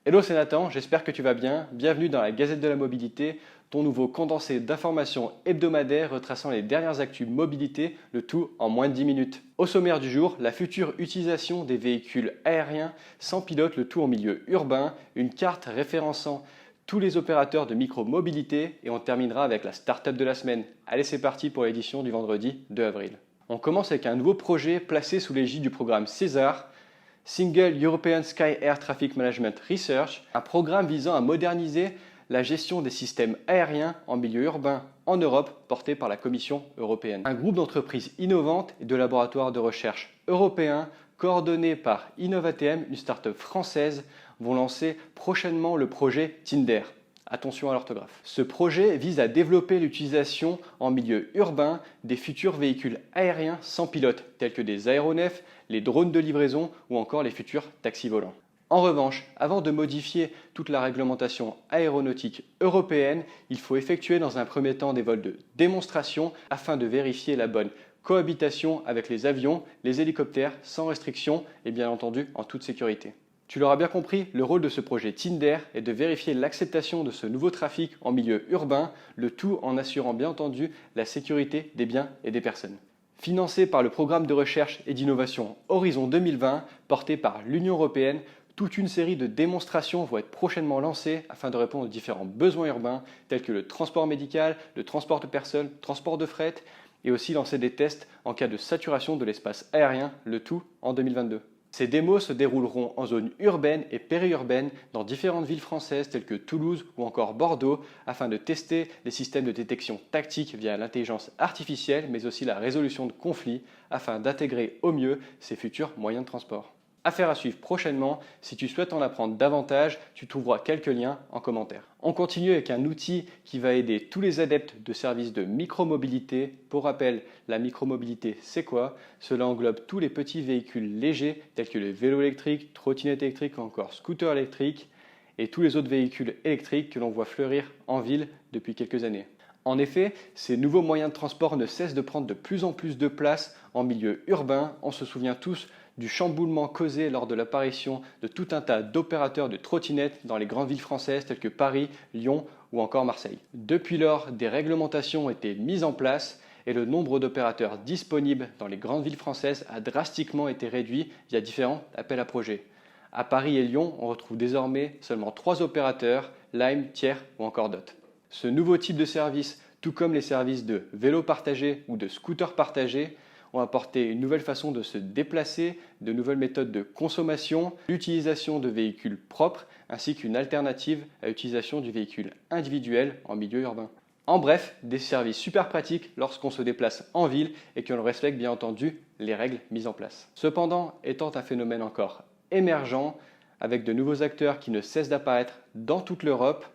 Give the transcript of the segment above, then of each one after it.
Hello, c'est Nathan, j'espère que tu vas bien. Bienvenue dans la Gazette de la Mobilité, ton nouveau condensé d'informations hebdomadaires retraçant les dernières actus mobilité, le tout en moins de 10 minutes. Au sommaire du jour, la future utilisation des véhicules aériens sans pilote, le tout en milieu urbain, une carte référençant tous les opérateurs de micro-mobilité et on terminera avec la start-up de la semaine. Allez, c'est parti pour l'édition du vendredi 2 avril. On commence avec un nouveau projet placé sous l'égide du programme César, Single European Sky Air Traffic Management Research, un programme visant à moderniser la gestion des systèmes aériens en milieu urbain en Europe porté par la Commission européenne. Un groupe d'entreprises innovantes et de laboratoires de recherche européens coordonnés par InnovaTM, une start-up française, vont lancer prochainement le projet Tinder. Attention à l'orthographe. Ce projet vise à développer l'utilisation en milieu urbain des futurs véhicules aériens sans pilote, tels que des aéronefs, les drones de livraison ou encore les futurs taxis volants. En revanche, avant de modifier toute la réglementation aéronautique européenne, il faut effectuer dans un premier temps des vols de démonstration afin de vérifier la bonne cohabitation avec les avions, les hélicoptères sans restriction et bien entendu en toute sécurité. Tu l'auras bien compris, le rôle de ce projet Tinder est de vérifier l'acceptation de ce nouveau trafic en milieu urbain, le tout en assurant bien entendu la sécurité des biens et des personnes. Financé par le programme de recherche et d'innovation Horizon 2020, porté par l'Union européenne, toute une série de démonstrations vont être prochainement lancées afin de répondre aux différents besoins urbains tels que le transport médical, le transport de personnes, le transport de fret et aussi lancer des tests en cas de saturation de l'espace aérien, le tout en 2022. Ces démos se dérouleront en zone urbaine et périurbaine dans différentes villes françaises telles que Toulouse ou encore Bordeaux afin de tester les systèmes de détection tactique via l'intelligence artificielle mais aussi la résolution de conflits afin d'intégrer au mieux ces futurs moyens de transport. Affaire à suivre prochainement, si tu souhaites en apprendre davantage, tu trouveras quelques liens en commentaire. On continue avec un outil qui va aider tous les adeptes de services de micromobilité. Pour rappel, la micromobilité, c'est quoi? Cela englobe tous les petits véhicules légers tels que les vélos électriques, trottinettes électriques ou encore scooters électriques et tous les autres véhicules électriques que l'on voit fleurir en ville depuis quelques années. En effet, ces nouveaux moyens de transport ne cessent de prendre de plus en plus de place en milieu urbain. On se souvient tous du chamboulement causé lors de l'apparition de tout un tas d'opérateurs de trottinettes dans les grandes villes françaises telles que Paris, Lyon ou encore Marseille. Depuis lors, des réglementations ont été mises en place et le nombre d'opérateurs disponibles dans les grandes villes françaises a drastiquement été réduit via différents appels à projets. À Paris et Lyon, on retrouve désormais seulement 3 opérateurs, Lime, Tiers ou encore Dot. Ce nouveau type de service, tout comme les services de vélo partagé ou de scooter partagé, ont apporté une nouvelle façon de se déplacer, de nouvelles méthodes de consommation, l'utilisation de véhicules propres, ainsi qu'une alternative à l'utilisation du véhicule individuel en milieu urbain. En bref, des services super pratiques lorsqu'on se déplace en ville et que l'on respecte bien entendu les règles mises en place. Cependant, étant un phénomène encore émergent, avec de nouveaux acteurs qui ne cessent d'apparaître dans toute l'Europe,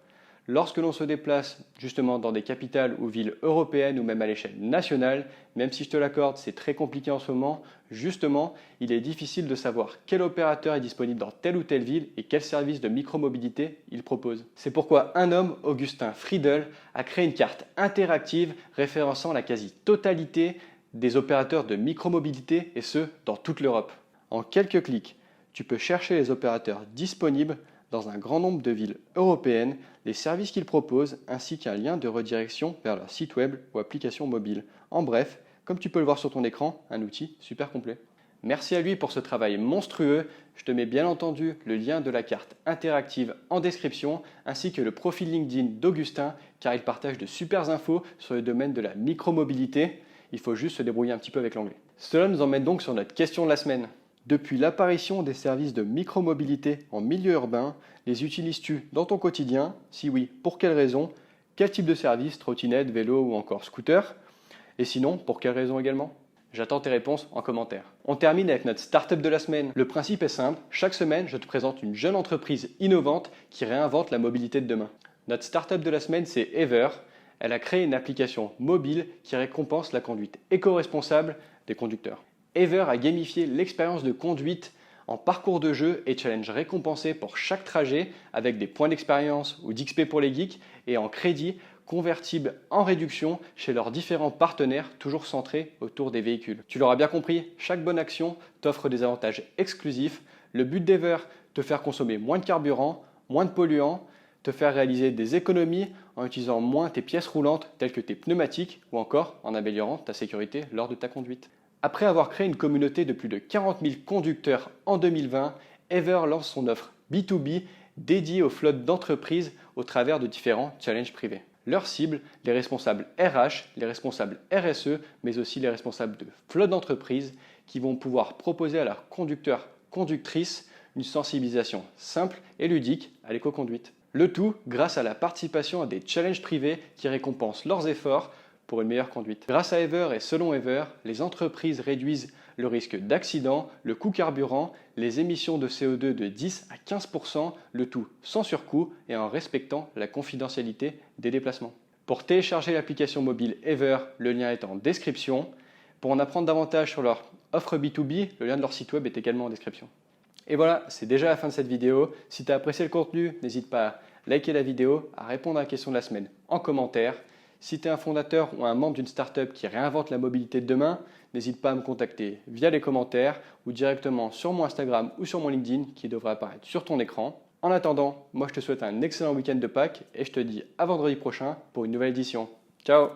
lorsque l'on se déplace justement dans des capitales ou villes européennes ou même à l'échelle nationale, même si je te l'accorde, c'est très compliqué en ce moment, justement, il est difficile de savoir quel opérateur est disponible dans telle ou telle ville et quel service de micromobilité il propose. C'est pourquoi un homme, Augustin Friedel, a créé une carte interactive référençant la quasi-totalité des opérateurs de micromobilité et ce, dans toute l'Europe. En quelques clics, tu peux chercher les opérateurs disponibles dans un grand nombre de villes européennes, les services qu'ils proposent ainsi qu'un lien de redirection vers leur site web ou application mobile. En bref, comme tu peux le voir sur ton écran, un outil super complet. Merci à lui pour ce travail monstrueux. Je te mets bien entendu le lien de la carte interactive en description ainsi que le profil LinkedIn d'Augustin car il partage de super infos sur le domaine de la micromobilité. Il faut juste se débrouiller un petit peu avec l'anglais. Cela nous emmène donc sur notre question de la semaine. Depuis l'apparition des services de micromobilité en milieu urbain, les utilises-tu dans ton quotidien? Si oui, pour quelles raisons? Quel type de service? Trottinette, vélo ou encore scooter? Et sinon, pour quelles raisons également? J'attends tes réponses en commentaire. On termine avec notre start-up de la semaine. Le principe est simple, chaque semaine je te présente une jeune entreprise innovante qui réinvente la mobilité de demain. Notre start-up de la semaine c'est Ever. Elle a créé une application mobile qui récompense la conduite éco-responsable des conducteurs. Ever a gamifié l'expérience de conduite en parcours de jeu et challenge récompensé pour chaque trajet avec des points d'expérience ou d'XP pour les geeks et en crédit convertibles en réduction chez leurs différents partenaires toujours centrés autour des véhicules. Tu l'auras bien compris, chaque bonne action t'offre des avantages exclusifs. Le but d'Ever, te faire consommer moins de carburant, moins de polluants, te faire réaliser des économies en utilisant moins tes pièces roulantes telles que tes pneumatiques ou encore en améliorant ta sécurité lors de ta conduite. Après avoir créé une communauté de plus de 40 000 conducteurs en 2020, Ever lance son offre B2B dédiée aux flottes d'entreprises au travers de différents challenges privés. Leur cible, les responsables RH, les responsables RSE, mais aussi les responsables de flottes d'entreprises qui vont pouvoir proposer à leurs conducteurs, conductrices une sensibilisation simple et ludique à l'éco-conduite. Le tout grâce à la participation à des challenges privés qui récompensent leurs efforts pour une meilleure conduite. Grâce à Ever et selon Ever, les entreprises réduisent le risque d'accident, le coût carburant, les émissions de CO2 de 10 à 15%, le tout sans surcoût et en respectant la confidentialité des déplacements. Pour télécharger l'application mobile Ever, le lien est en description. Pour en apprendre davantage sur leur offre B2B, le lien de leur site web est également en description. Et voilà, c'est déjà la fin de cette vidéo. Si tu as apprécié le contenu, n'hésite pas à liker la vidéo, à répondre à la question de la semaine en commentaire. Si tu es un fondateur ou un membre d'une startup qui réinvente la mobilité de demain, n'hésite pas à me contacter via les commentaires ou directement sur mon Instagram ou sur mon LinkedIn qui devrait apparaître sur ton écran. En attendant, moi je te souhaite un excellent week-end de Pâques et je te dis à vendredi prochain pour une nouvelle édition. Ciao!